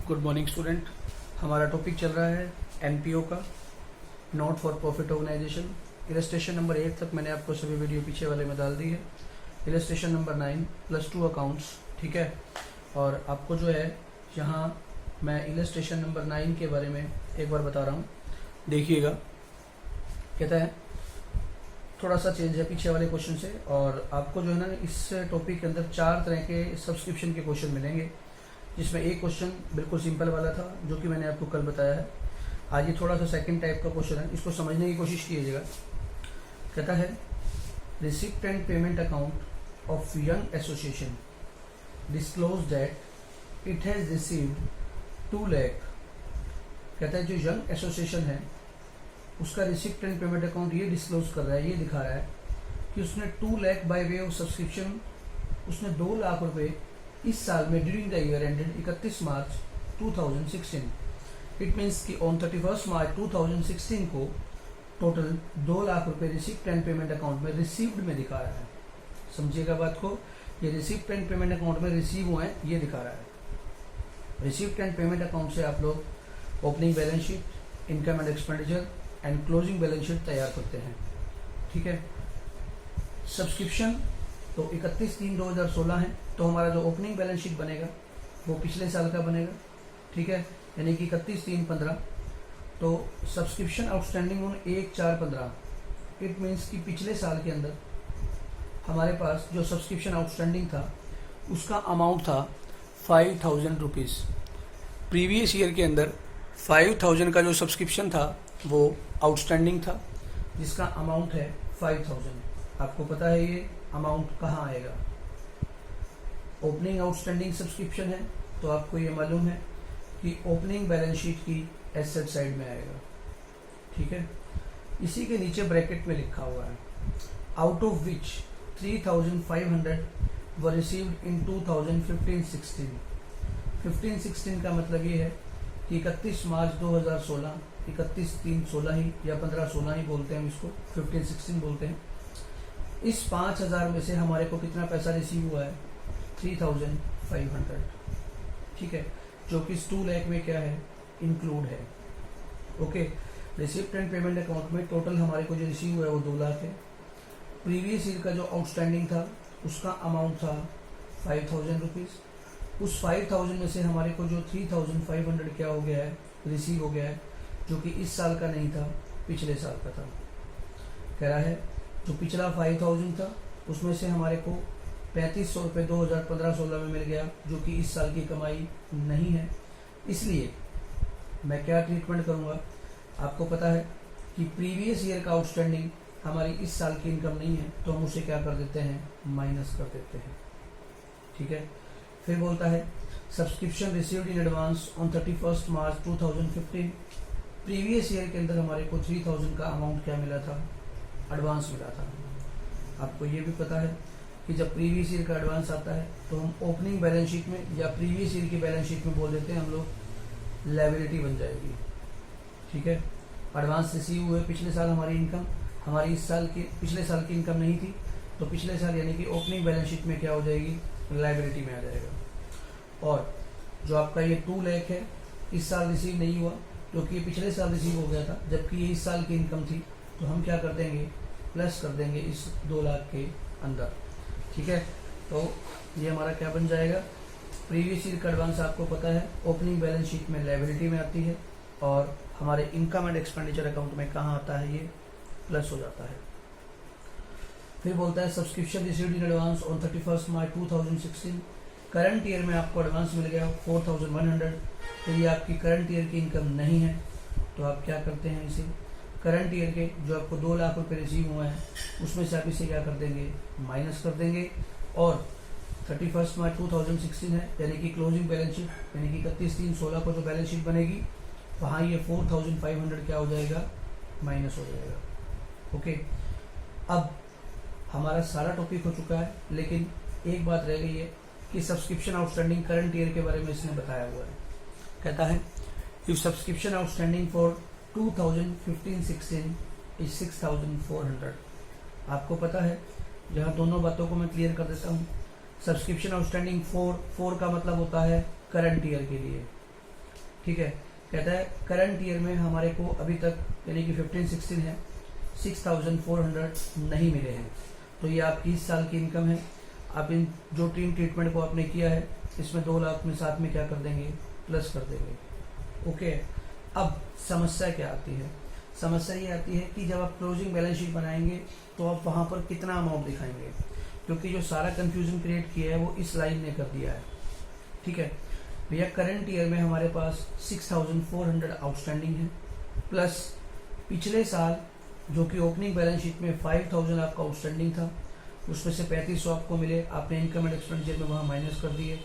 Good morning student. हमारा topic चल रहा है एनपीओ का, not for profit organisation. Illustration number 8 तक मैंने आपको सभी वीडियो पीछे वाले में डाल दी है। इलस्ट्रेशन नंबर 9 +2 अकाउंट्स, ठीक है। और आपको जो है यहाँ मैं इलस्ट्रेशन नंबर 9 के बारे में एक बार बता रहा हूँ, देखिएगा। कहता है थोड़ा सा चेंज है पीछे वाले क्वेश्चन से, और आपको जो है ना इस टॉपिक के अंदर 4 तरह के सब्सक्रिप्शन के क्वेश्चन मिलेंगे, जिसमें एक क्वेश्चन बिल्कुल सिंपल वाला था जो कि मैंने आपको कल बताया है। आज ये थोड़ा सा सेकंड टाइप का क्वेश्चन है, इसको समझने की कोशिश कीजिएगा। कहता है receipt and payment account of young association disclose that it has received 2 lakh. कहता है जो यंग एसोसिएशन है उसका रिसिप्ट एंड पेमेंट अकाउंट ये डिस्क्लोज कर रहा है, ये दिखा रहा है कि उसने 2 lakh by way of subscription, उसने 2 लाख रुपए इस साल में during the year ended 31 March 2016। It means कि ऑन 31 मार्च 2016 को टोटल 2 लाख रुपए रिसिप्ट एंड पेमेंट अकाउंट में रिसीव्ड में दिखा रहा है। समझिएगा बात को, ये रिसिप्ट एंड पेमेंट अकाउंट में रिसीव हुए हैं ये दिखा रहा है। रिसिप्ट एंड पेमेंट अकाउंट से आप लोग opening balance sheet, income and expenditure and closing balance sheet तैयार करते हैं, ठीक है। सब्सक्रिप्शन तो 31/3/2016 है, तो हमारा जो ओपनिंग बैलेंस शीट बनेगा वो पिछले साल का बनेगा, ठीक है, यानी कि 31/3/15। तो subscription outstanding on 1/4/15, it means कि पिछले साल के अंदर हमारे पास जो सब्सक्रिप्शन आउटस्टैंडिंग था उसका अमाउंट था 5000 रुपीज़। प्रीवियस ईयर के अंदर 5000 का जो सब्सक्रिप्शन था वो आउटस्टैंडिंग था, जिसका अमाउंट है 5000। आपको पता है ये अमाउंट कहाँ आएगा, ओपनिंग आउटस्टैंडिंग सब्सक्रिप्शन है तो आपको ये मालूम है कि ओपनिंग बैलेंस शीट की एसेट साइड में आएगा, ठीक है। इसी के नीचे ब्रैकेट में लिखा हुआ है out of which 3500 were received in 2015-16। 15-16 का मतलब ये है कि 31 मार्च 2016, 31/3/16 ही या 15/16 ही बोलते हैं इसको, 15-16 बोलते हैं। इस 5000 में से हमारे को कितना पैसा रिसीव हुआ है 3500, ठीक है, जो कि इस 2 लाख में क्या है इंक्लूड है। Okay, receipt and payment account में टोटल हमारे को जो रिसीव हुआ है वो 2 लाख है। प्रीवियस ईयर का जो आउटस्टैंडिंग था उसका अमाउंट था 5000 रुपीज़। उस 5000 में से हमारे को जो 3500 क्या हो गया है रिसीव हो गया है, जो कि इस साल का नहीं था पिछले साल का था। कह रहा है जो पिछला 5000 था उसमें से हमारे को 3500 रुपये 2015-16 में मिल गया, जो कि इस साल की कमाई नहीं है। इसलिए मैं क्या ट्रीटमेंट करूँगा, आपको पता है कि प्रीवियस ईयर का आउटस्टैंडिंग हमारी इस साल की इनकम नहीं है, तो हम उसे क्या कर देते हैं माइनस कर देते हैं, ठीक है। फिर बोलता है subscription received in advance on 31 March 2015। Previous year के अंदर हमारे को 3000 का अमाउंट क्या मिला था, एडवांस मिला था। आपको ये भी पता है कि जब प्रीवियस ईयर का एडवांस आता है तो हम ओपनिंग बैलेंस शीट में या प्रीवियस ईयर की बैलेंस शीट में बोल देते हैं हम लोग लायबिलिटी बन जाएगी, ठीक है। एडवांस रिसीव हुए पिछले साल, हमारी इनकम हमारी इस साल की पिछले साल की इनकम नहीं थी, तो पिछले साल यानी कि ओपनिंग बैलेंस शीट में क्या हो जाएगी लायबिलिटी में आ जाएगा। और जो आपका ये 2 लाख है इस साल रिसीव नहीं हुआ क्योंकि ये पिछले साल रिसीव हो गया था, जबकि ये इस साल की इनकम थी, तो हम क्या कर देंगे प्लस कर देंगे इस 2 लाख के अंदर, ठीक है। तो ये हमारा क्या बन जाएगा, प्रीवियस ईयर का एडवांस आपको पता है ओपनिंग बैलेंस शीट में लायबिलिटी में आती है, और हमारे इनकम एंड एक्सपेंडिचर अकाउंट में कहाँ आता है ये प्लस हो जाता है। फिर बोलता है subscription received in advance on 31 March 2016। Current year में आपको एडवांस मिल गया 4100, तो ये आपकी करंट ईयर की इनकम नहीं है, तो आप क्या करते हैं इसे करंट ईयर के जो आपको 2 लाख रुपए रिसीव हुए हैं उसमें से आप इसे क्या कर देंगे माइनस कर देंगे। और 31 मार्च 2016 है यानी कि क्लोजिंग बैलेंस शीट यानी कि 31/3/16 को जो बैलेंस शीट बनेगी वहाँ ये 4500 क्या हो जाएगा माइनस हो जाएगा। ओके, अब हमारा सारा टॉपिक हो चुका है, लेकिन एक बात रह गई है कि सब्सक्रिप्शन आउटस्टैंडिंग करंट ईयर के बारे में इसने बताया हुआ है। कहता है if subscription outstanding for 2015-16 is 6400। आपको पता है, जहाँ दोनों बातों को मैं क्लियर कर देता हूँ। सब्सक्रिप्शन आउटस्टैंडिंग 4 का मतलब होता है करंट ईयर के लिए, ठीक है। कहता है करंट ईयर में हमारे को अभी तक यानी कि 15-16 है 6,400 नहीं मिले हैं, तो ये आपकी इस साल की इनकम है। आप इन जो 3 ट्रीटमेंट को आपने किया है इसमें 2 लाख में साथ में क्या कर देंगे, प्लस कर देंगे। ओके, अब समस्या क्या आती है? समस्या ये आती है कि जब आप क्लोजिंग बैलेंस शीट बनाएंगे तो आप वहाँ पर कितना अमाउंट दिखाएंगे, क्योंकि जो सारा कंफ्यूजन क्रिएट किया है वो इस लाइन ने कर दिया है। ठीक है भैया, करंट ईयर में हमारे पास 6,400 आउटस्टैंडिंग है, प्लस पिछले साल जो कि ओपनिंग बैलेंस शीट में 5,000 आपका आउटस्टैंडिंग था, उसमें से 3500 आपको मिले, आपने इनकम एंड एक्सपेंडिचर में वहाँ माइनस कर दिए।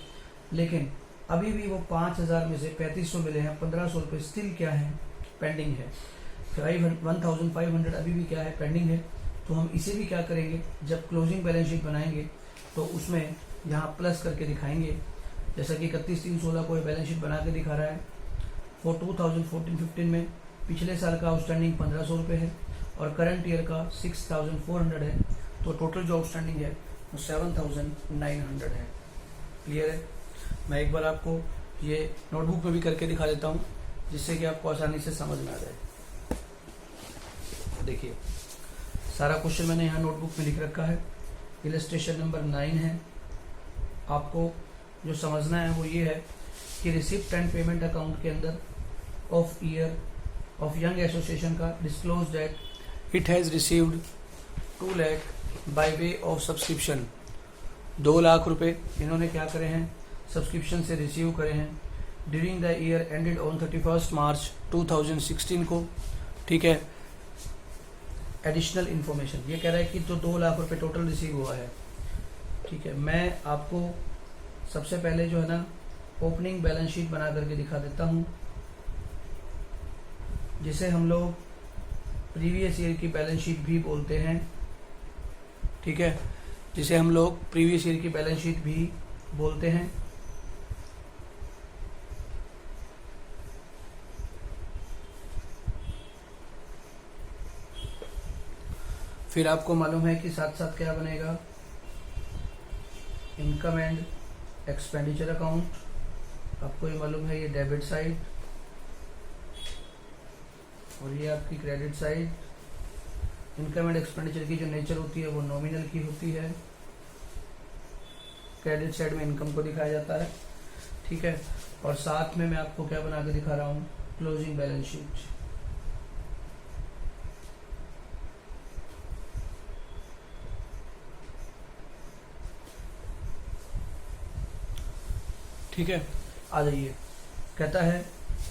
लेकिन अभी भी वो 5,000 में से 3500 मिले हैं, 1500 रुपये स्टिल क्या है, पेंडिंग है। 1,500 अभी भी क्या है, पेंडिंग है। तो हम इसे भी क्या करेंगे, जब क्लोजिंग बैलेंस शीट बनाएंगे तो उसमें यहाँ प्लस करके दिखाएंगे। जैसा कि 31/3/16 को बैलेंस शीट बना के दिखा रहा है। फॉर 2014-15 में पिछले साल का आउटस्टैंडिंग 1,500 रुपये है और करंट ईयर का 6,400 है, तो टोटल जो आउटस्टैंडिंग है वो 7,900 है। क्लियर है? मैं एक बार आपको ये नोटबुक में भी करके दिखा देता हूँ जिससे कि आपको आसानी से समझ में आ जाए। देखिए, सारा क्वेश्चन मैंने यहाँ नोटबुक में लिख रखा है। इलस्ट्रेशन नंबर 9 है। आपको जो समझना है वो ये है कि रिसिप्ट एंड पेमेंट अकाउंट के अंदर of year of young association का disclose that it has received 2 lakh by way of subscription. 2 lakh रुपए इन्होंने क्या करे हैं, सब्सक्रिप्शन से रिसीव करे हैं during the year ended on 31 मार्च 2016 को। ठीक है, एडिशनल इन्फॉर्मेशन ये कह रहा है कि जो 2 लाख रुपए टोटल रिसीव हुआ है। ठीक है, मैं आपको सबसे पहले जो है ना ओपनिंग बैलेंस शीट बना करके दिखा देता हूँ, जिसे हम लोग प्रीवियस ईयर की बैलेंस शीट भी बोलते हैं। ठीक है, जिसे हम लोग प्रीवियस ईयर की बैलेंस शीट भी बोलते हैं। फिर आपको मालूम है कि साथ साथ क्या बनेगा, इनकम एंड एक्सपेंडिचर अकाउंट। आपको ये मालूम है ये डेबिट साइड और ये आपकी credit side. Income and expenditure की जो नेचर होती है वो नॉमिनल की होती है। क्रेडिट साइड में इनकम को दिखाया जाता है। ठीक है, और साथ में मैं आपको क्या बना के दिखा रहा हूँ, क्लोजिंग बैलेंस शीट। ठीक है, आ जाइए। कहता है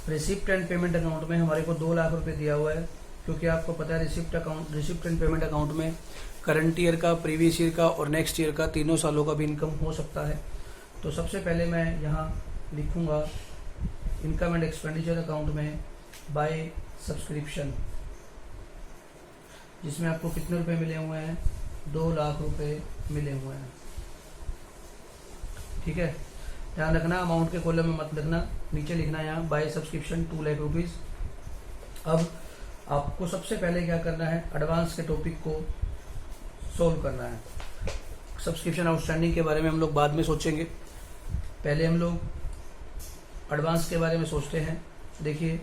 रिसिप्ट एंड पेमेंट अकाउंट में हमारे को 2 लाख रुपए दिया हुआ है, क्योंकि आपको पता है रिसिप्ट एंड पेमेंट अकाउंट में करंट ईयर का, प्रीवियस ईयर का और नेक्स्ट ईयर का तीनों सालों का भी इनकम हो सकता है। तो सबसे पहले मैं यहाँ लिखूँगा इनकम एंड एक्सपेंडिचर अकाउंट में बाय सब्सक्रिप्शन, जिसमें आपको कितने रुपए मिले हुए हैं, 2 लाख रुपए मिले हुए हैं। ठीक है, ध्यान रखना अमाउंट के कॉलम में मत लिखना, नीचे लिखना है यहाँ बाय सब्सक्रिप्शन 2 लाख रुपीज़। अब आपको सबसे पहले क्या करना है, एडवांस के टॉपिक को सोल्व करना है। सब्सक्रिप्शन आउटस्टैंडिंग के बारे में हम लोग बाद में सोचेंगे, पहले हम लोग एडवांस के बारे में सोचते हैं। देखिए,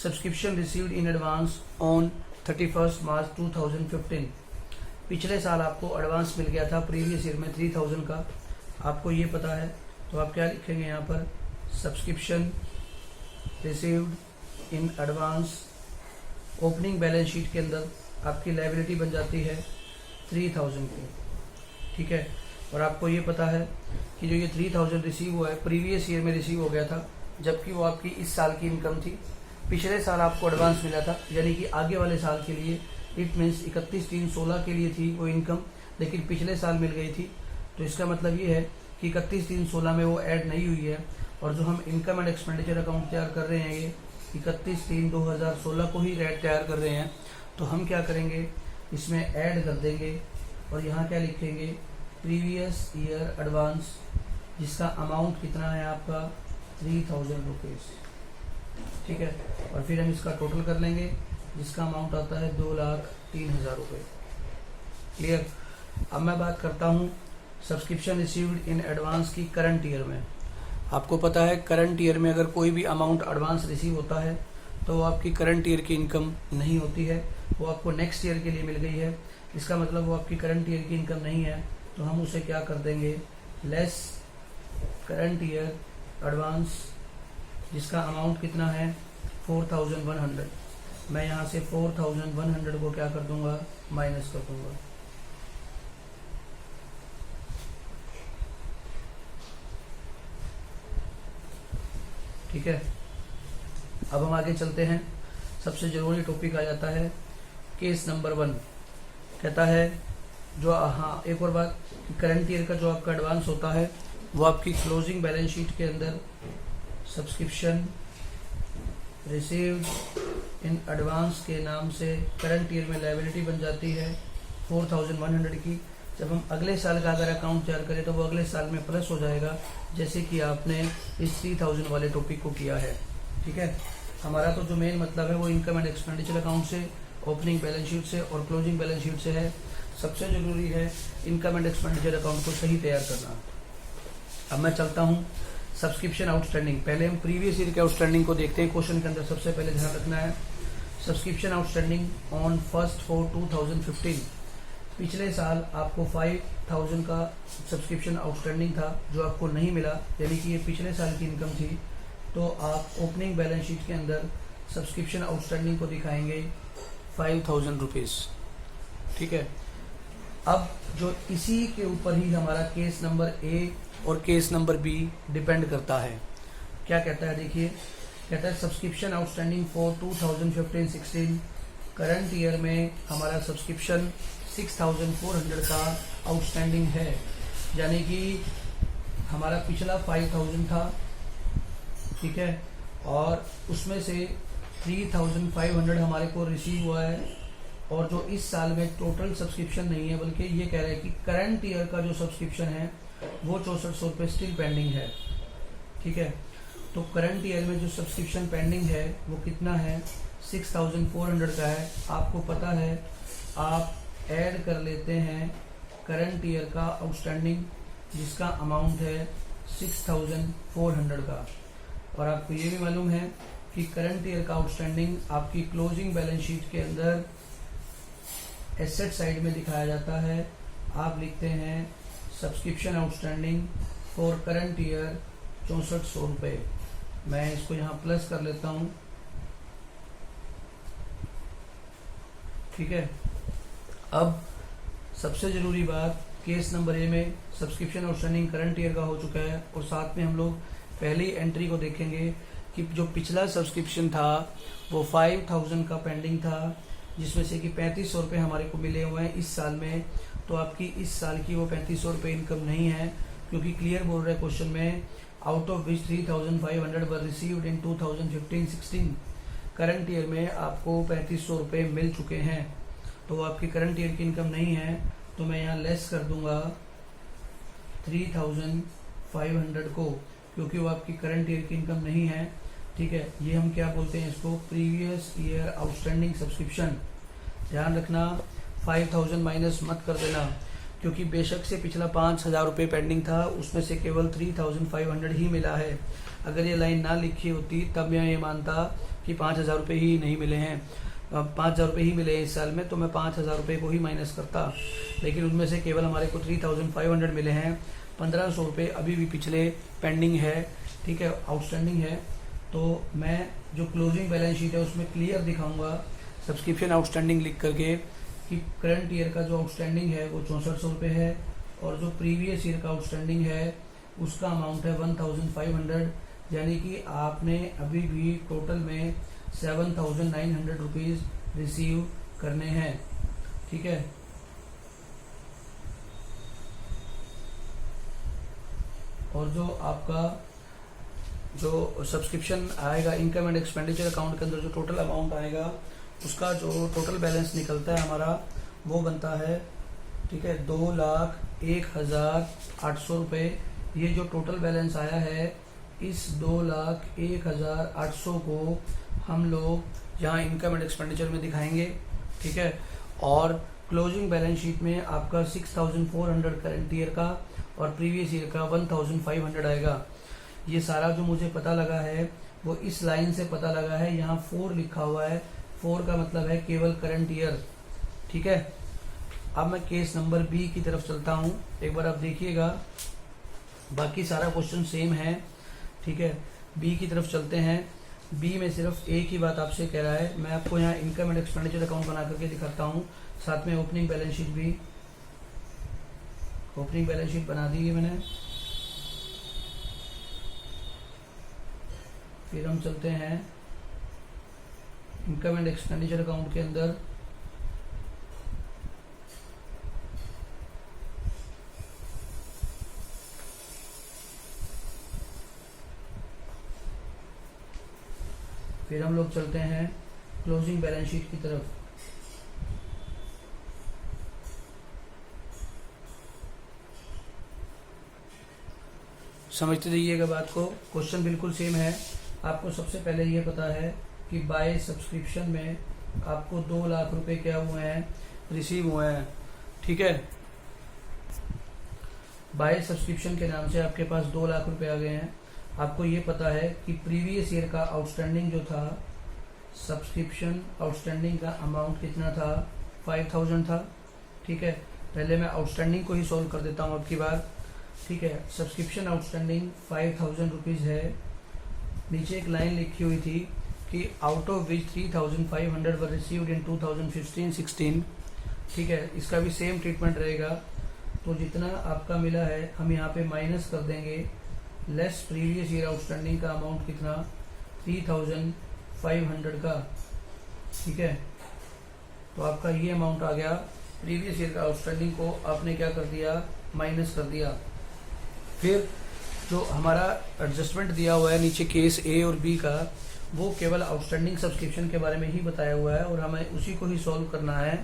subscription received in advance on 31 मार्च 2015। पिछले साल आपको एडवांस मिल गया था प्रीवियस ईयर में 3,000 का, आपको ये पता है। तो आप क्या लिखेंगे यहाँ पर, subscription received in advance. Opening balance sheet के अंदर आपकी लायबिलिटी बन जाती है 3,000 की। ठीक है, और आपको ये पता है कि जो ये 3,000 रिसीव हुआ है प्रीवियस ईयर में रिसीव हो गया था, जबकि वो आपकी इस साल की इनकम थी। पिछले साल आपको एडवांस मिला था, यानी कि आगे वाले साल के लिए, इट मीन्स 31/3/16 के लिए थी वो इनकम, लेकिन पिछले साल मिल गई थी। तो इसका मतलब ये है कि 31/3/16 में वो ऐड नहीं हुई है, और जो हम इनकम एंड एक्सपेंडिचर अकाउंट तैयार कर रहे हैं ये 31/3/2016 को ही रेट तैयार कर रहे हैं। तो हम क्या करेंगे, इसमें ऐड कर देंगे और यहाँ क्या लिखेंगे, प्रीवियस ईयर एडवांस, जिसका अमाउंट कितना है आपका 3,000 रुपीज़। ठीक है, और फिर हम इसका टोटल कर लेंगे, जिसका अमाउंट आता है 2,03,000 रुपये। क्लियर? अब मैं बात करता हूँ सब्सक्रिप्शन रिसीव्ड इन एडवांस की करंट ईयर में। आपको पता है करंट ईयर में अगर कोई भी अमाउंट एडवांस रिसीव होता है तो वो आपकी करंट ईयर की इनकम नहीं होती है, वो आपको नेक्स्ट ईयर के लिए मिल गई है। इसका मतलब वो आपकी करंट ईयर की इनकम नहीं है, तो हम उसे क्या कर देंगे, लेस करंट ईयर एडवांस, जिसका अमाउंट कितना है 4100। मैं यहाँ से 4100 को क्या कर दूंगा, माइनस कर दूंगा। ठीक है, अब हम आगे चलते हैं। सबसे जरूरी टॉपिक आ जाता है केस नंबर 1। कहता है जो, हाँ एक और बात, करंट ईयर का जो आपका एडवांस होता है वो आपकी क्लोजिंग बैलेंस शीट के अंदर सब्सक्रिप्शन रिसीव्ड इन एडवांस के नाम से करंट ईयर में लायबिलिटी बन जाती है 4100 की। जब हम अगले साल का अगर अकाउंट तैयार करें तो वो अगले साल में प्लस हो जाएगा, जैसे कि आपने इस 3000 वाले टॉपिक को किया है। ठीक है, हमारा तो जो मेन मतलब है वो इनकम एंड एक्सपेंडिचर अकाउंट से, ओपनिंग बैलेंस शीट से और क्लोजिंग बैलेंस शीट से है। सबसे जरूरी है इनकम एंड एक्सपेंडिचर अकाउंट को सही तैयार करना। अब मैं चलता हूँ सब्सक्रिप्शन आउटस्टैंडिंग। पहले हम प्रीवियस ईयर के आउटस्टैंडिंग को देखते हैं। क्वेश्चन के अंदर सबसे पहले ध्यान रखना है सब्सक्रिप्शन आउटस्टैंडिंग ऑन 1/4/2015। पिछले साल आपको 5000 का सब्सक्रिप्शन आउटस्टैंडिंग था जो आपको नहीं मिला, यानी कि ये पिछले साल की इनकम थी। तो आप ओपनिंग बैलेंस शीट के अंदर सब्सक्रिप्शन आउटस्टैंडिंग को दिखाएंगे 5000 रुपीज़। ठीक है, अब जो इसी के ऊपर ही हमारा केस नंबर ए और केस नंबर बी डिपेंड करता है। क्या कहता है, देखिए, कहता है subscription outstanding for 2015-16। Current year में हमारा सब्सक्रिप्शन 6400 का आउटस्टैंडिंग है, यानी कि हमारा पिछला 5000 था। ठीक है, और उसमें से 3500 हमारे को रिसीव हुआ है, और जो इस साल में टोटल सब्सक्रिप्शन नहीं है, बल्कि ये कह रहे हैं कि करंट ईयर का जो सब्सक्रिप्शन है वो 6400 रुपये स्टिल पेंडिंग है। ठीक है, तो करंट ईयर में जो सब्सक्रिप्शन पेंडिंग है वो कितना है, 6400 का है। आपको पता है, आप ऐड कर लेते हैं करंट ईयर का आउटस्टैंडिंग जिसका अमाउंट है 6400 का, और आपको ये भी मालूम है कि करंट ईयर का आउटस्टैंडिंग आपकी क्लोजिंग बैलेंस शीट के अंदर एसेट साइड में दिखाया जाता है। आप लिखते हैं subscription outstanding for current year 6400 रुपये। मैं इसको यहाँ प्लस कर लेता हूँ। ठीक है, अब सबसे ज़रूरी बात, केस नंबर ए में सब्सक्रिप्शन आउटस्टैंडिंग करंट ईयर का हो चुका है, और साथ में हम लोग पहली एंट्री को देखेंगे कि जो पिछला सब्सक्रिप्शन था वो 5000 का पेंडिंग था, जिसमें से कि 3500 रुपये हमारे को मिले हुए हैं इस साल में। तो आपकी इस साल की वो 3500 रुपये इनकम नहीं है, क्योंकि क्लियर बोल रहे क्वेश्चन में, out of which 3500 were received in 2015-16। Current year में आपको 3500 रुपये मिल चुके हैं, तो वो आपकी करंट ईयर की इनकम नहीं है। तो मैं यहाँ लेस कर दूंगा 3500 को, क्योंकि वो आपकी करंट ईयर की इनकम नहीं है। ठीक है, ये हम क्या बोलते हैं इसको, प्रीवियस ईयर आउटस्टैंडिंग सब्सक्रिप्शन। ध्यान रखना 5000 माइनस मत कर देना, क्योंकि बेशक से पिछला 5000 रुपये पेंडिंग था, उसमें से केवल 3500 ही मिला है। अगर ये लाइन ना लिखी होती तब मैं ये मानता कि 5000 रुपये ही नहीं मिले हैं, 5000 रुपये ही मिले हैं इस साल में, तो मैं 5000 रुपये को ही माइनस करता। लेकिन उनमें से केवल हमारे को 3500 मिले हैं, 1500 रुपये अभी भी पिछले पेंडिंग है। ठीक है, आउटस्टैंडिंग है। तो मैं जो क्लोजिंग बैलेंस शीट है उसमें क्लियर दिखाऊंगा सब्सक्रिप्शन आउटस्टैंडिंग लिख करके कि करंट ईयर का जो आउटस्टैंडिंग है वो 6400 रुपये है, और जो प्रीवियस ईयर का आउटस्टैंडिंग है उसका अमाउंट है 1500, यानी कि आपने अभी भी टोटल में 7900 रुपीज़ रिसीव करने हैं। ठीक है, और जो आपका जो सब्सक्रिप्शन आएगा इनकम एंड एक्सपेंडिचर अकाउंट के अंदर जो टोटल अमाउंट आएगा उसका जो टोटल बैलेंस निकलता है हमारा वो बनता है, ठीक है, 2,01,800 रुपये। ये जो टोटल बैलेंस आया है इस 2,01,800 को हम लोग यहाँ इनकम एंड एक्सपेंडिचर में दिखाएंगे। ठीक है, और क्लोजिंग बैलेंस शीट में आपका 6400 करंट ईयर का और प्रीवियस ईयर का 1500 आएगा। ये सारा जो मुझे पता लगा है वो इस लाइन से पता लगा है। यहाँ 4 लिखा हुआ है, 4 का मतलब है केवल करंट ईयर। ठीक है, अब मैं केस नंबर बी की तरफ चलता हूँ, एक बार आप देखिएगा, बाकी सारा क्वेश्चन सेम है। ठीक है, बी की तरफ चलते हैं। बी में सिर्फ एक ही बात आपसे कह रहा है, मैं आपको यहाँ इनकम एंड एक्सपेंडिचर अकाउंट बना करके दिखाता हूँ, साथ में ओपनिंग बैलेंस शीट भी। ओपनिंग बैलेंस शीट बना दी है मैंने। फिर हम चलते हैं इनकम एंड एक्सपेंडिचर अकाउंट के अंदर। फिर हम लोग चलते हैं क्लोजिंग बैलेंस शीट की तरफ। समझते रहिएगा बात को, क्वेश्चन बिल्कुल सेम है। आपको सबसे पहले ये पता है कि बाय सब्सक्रिप्शन में आपको 2 लाख रुपए क्या हुए हैं, रिसीव हुए हैं। ठीक है, बाय सब्सक्रिप्शन के नाम से आपके पास 2 लाख रुपए आ गए हैं। आपको ये पता है कि प्रीवियस ईयर का आउटस्टैंडिंग जो था, सब्सक्रिप्शन आउटस्टैंडिंग का अमाउंट कितना था, 5000 था। ठीक है, पहले मैं आउटस्टैंडिंग को ही सॉल्व कर देता हूँ अब की बार। ठीक है, सब्सक्रिप्शन आउटस्टैंडिंग 5000 रुपीज़ है। नीचे एक लाइन लिखी हुई थी कि out of which 3500 were received in 2015-16। ठीक है, इसका भी सेम ट्रीटमेंट रहेगा। तो जितना आपका मिला है हम यहाँ पे माइनस कर देंगे, लेस प्रीवियस ईयर आउटस्टैंडिंग का अमाउंट कितना, 3500 का। ठीक है, तो आपका ये अमाउंट आ गया। प्रीवियस ईयर का आउटस्टैंडिंग को आपने क्या कर दिया, माइनस कर दिया। फिर जो हमारा एडजस्टमेंट दिया हुआ है नीचे केस ए और बी का, वो केवल आउटस्टैंडिंग सब्सक्रिप्शन के बारे में ही बताया हुआ है और हमें उसी को ही सॉल्व करना है।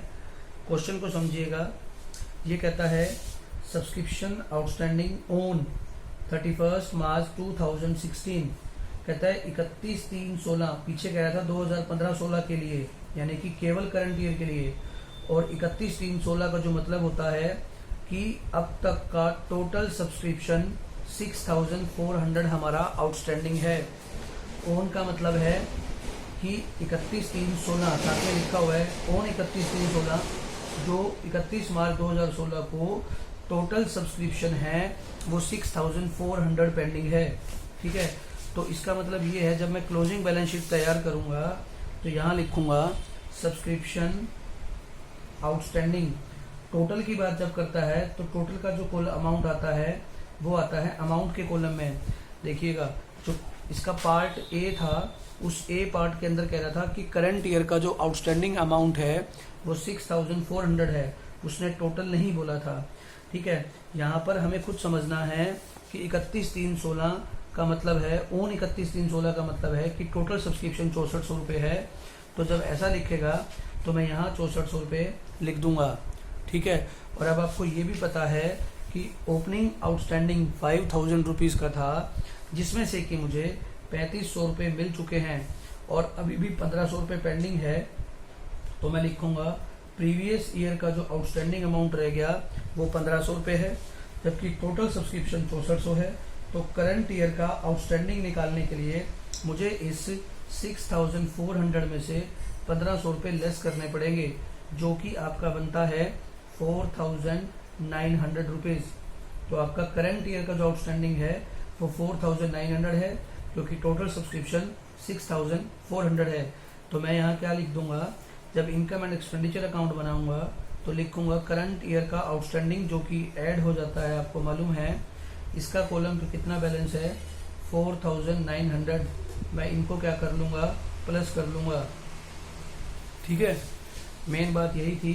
क्वेश्चन को समझिएगा, ये कहता है सब्सक्रिप्शन आउटस्टैंडिंग ऑन 31 मार्च 2016, कहता है 31/3/16, पीछे कह रहा था 2015-16 के लिए, यानी कि केवल करंट ईयर के लिए। और 31/3/16 का जो मतलब होता है कि अब तक का टोटल सब्सक्रिप्शन 6400 हमारा आउटस्टैंडिंग है। ओन का मतलब है कि 31/3/16 साथ में लिखा हुआ है, ओन 31/3/16, जो 31 मार्च 2016 को टोटल सब्सक्रिप्शन है वो 6400 पेंडिंग है। ठीक है, तो इसका मतलब ये है, जब मैं क्लोजिंग बैलेंस शीट तैयार करूंगा तो यहाँ लिखूंगा सब्सक्रिप्शन आउटस्टैंडिंग। टोटल की बात जब करता है तो टोटल का जो कुल अमाउंट आता है वो आता है अमाउंट के कॉलम में। देखिएगा, जो इसका पार्ट ए था, उस ए पार्ट के अंदर कह रहा था कि करंट ईयर का जो आउटस्टैंडिंग अमाउंट है वो 6400 है, उसने टोटल नहीं बोला था। ठीक है, यहाँ पर हमें खुद समझना है कि 31/3/16 का मतलब है, ओन 31/3/16 का मतलब है कि टोटल सब्सक्रिप्शन 6400 रुपये है। तो जब ऐसा लिखेगा तो मैं यहाँ 6400 रुपये लिख दूंगा। ठीक है, और अब आपको ये भी पता है कि ओपनिंग आउटस्टैंडिंग 5000 रुपीज़ का था, जिसमें से कि मुझे 3500 रुपये मिल चुके हैं और अभी भी 1500 रुपये पेंडिंग है। तो मैं लिखूंगा प्रीवियस ईयर का जो आउटस्टैंडिंग अमाउंट रह गया वो 1500 रुपये है, जबकि टोटल सब्सक्रिप्शन 6400 है। तो करंट ईयर का आउटस्टैंडिंग निकालने के लिए मुझे इस 6400 में से 1500 रुपये लेस करने पड़ेंगे, जो कि आपका बनता है 4900 रुपीज़। तो आपका करंट ईयर का जो आउटस्टैंडिंग है वो 4900 है, क्योंकि टोटल सब्सक्रिप्शन 6400 है। तो मैं यहाँ क्या लिख दूंगा, जब इनकम एंड एक्सपेंडिचर अकाउंट बनाऊंगा तो लिखूंगा करंट ईयर का आउटस्टैंडिंग, जो कि ऐड हो जाता है, आपको मालूम है। इसका कॉलम पे कितना बैलेंस है, 4900। मैं इनको क्या कर लूँगा, प्लस कर लूँगा। ठीक है, मेन बात यही थी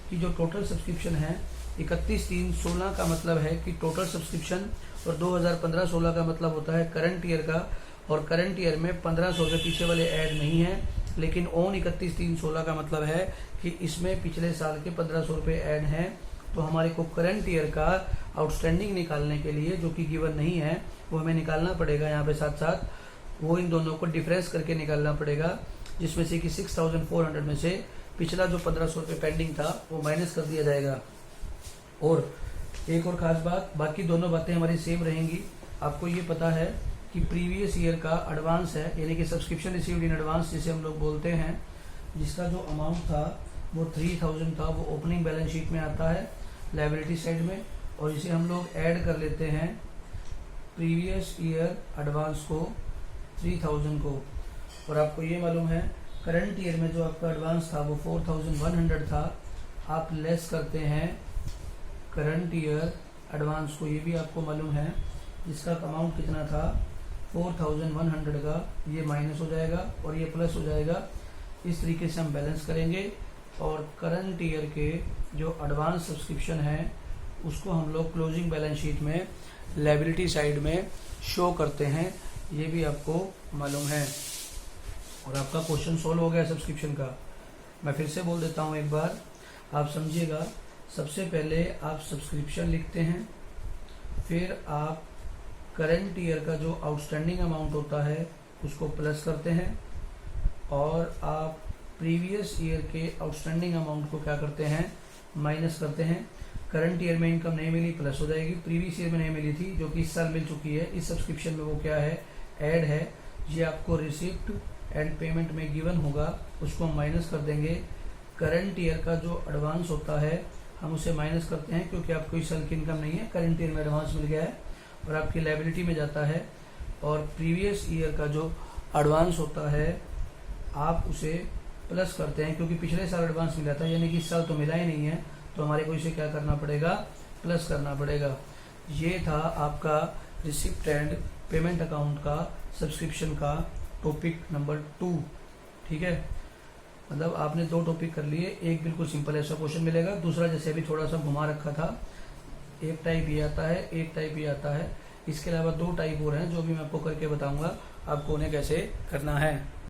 कि जो टोटल सब्सक्रिप्शन है 31/3/16 का मतलब है कि टोटल सब्सक्रिप्शन, और 2015-16 का मतलब होता है करंट ईयर का। और करंट ईयर में 1500 के पीछे वाले ऐड नहीं है, लेकिन ऑन 31/3/16 का मतलब है कि इसमें पिछले साल के 1500 रुपये ऐड हैं। तो हमारे को करंट ईयर का आउटस्टैंडिंग निकालने के लिए, जो कि गिवन नहीं है, वो हमें निकालना पड़ेगा। यहाँ पे साथ साथ वो इन दोनों को डिफरेंस करके निकालना पड़ेगा, जिसमें से कि 6400 में से पिछला जो 1500 रुपये पेंडिंग था वो माइनस कर दिया जाएगा। और एक और ख़ास बात, बाकी दोनों बातें हमारी सेम रहेंगी। आपको ये पता है कि प्रीवियस ईयर का एडवांस है, यानी कि सब्सक्रिप्शन रिसीव्ड इन एडवांस जिसे हम लोग बोलते हैं, जिसका जो अमाउंट था वो 3000 था, वो ओपनिंग बैलेंस शीट में आता है लायबिलिटी साइड में, और इसे हम लोग ऐड कर लेते हैं प्रीवियस ईयर एडवांस को 3000 को। और आपको ये मालूम है करंट ईयर में जो आपका एडवांस था वो 4100 था, आप लेस करते हैं करंट ईयर एडवांस को, ये भी आपको मालूम है, जिसका अमाउंट कितना था 4100 का, ये माइनस हो जाएगा और ये प्लस हो जाएगा। इस तरीके से हम बैलेंस करेंगे और करंट ईयर के जो एडवांस सब्सक्रिप्शन है उसको हम लोग क्लोजिंग बैलेंस शीट में लायबिलिटी साइड में शो करते हैं, ये भी आपको मालूम है। और आपका क्वेश्चन सोल्व हो गया सब्सक्रिप्शन का। मैं फिर से बोल देता हूँ एक बार, आप समझिएगा। सबसे पहले आप सब्सक्रिप्शन लिखते हैं, फिर आप करंट ईयर का जो आउटस्टैंडिंग अमाउंट होता है उसको प्लस करते हैं, और आप प्रीवियस ईयर के आउटस्टैंडिंग अमाउंट को क्या करते हैं, माइनस करते हैं। करंट ईयर में इनकम नहीं मिली, प्लस हो जाएगी। प्रीवियस ईयर में नहीं मिली थी, जो कि इस साल मिल चुकी है, इस सब्सक्रिप्शन में वो क्या है, ऐड है। ये आपको रिसिप्ट एंड पेमेंट में गिवन होगा, उसको हम माइनस कर देंगे। करंट ईयर का जो एडवांस होता है हम उसे माइनस करते हैं, क्योंकि आपको इस साल की इनकम नहीं है, करंट ईयर में एडवांस मिल गया है और आपकी लायबिलिटी में जाता है। और प्रीवियस ईयर का जो एडवांस होता है आप उसे प्लस करते हैं, क्योंकि पिछले साल एडवांस मिला था, यानी कि इस साल तो मिला ही नहीं है, तो हमारे को इसे क्या करना पड़ेगा, प्लस करना पड़ेगा। ये था आपका रिसिप्ट एंड पेमेंट अकाउंट का सब्सक्रिप्शन का टॉपिक नंबर 2। ठीक है, मतलब आपने 2 टॉपिक कर लिए, एक बिल्कुल सिंपल ऐसा क्वेश्चन मिलेगा, दूसरा जैसे अभी थोड़ा सा घुमा रखा था, एक टाइप ये आता है, एक टाइप ये आता है। इसके अलावा 2 टाइप और हैं जो भी मैं आपको करके बताऊंगा आपको उन्हें कैसे करना है।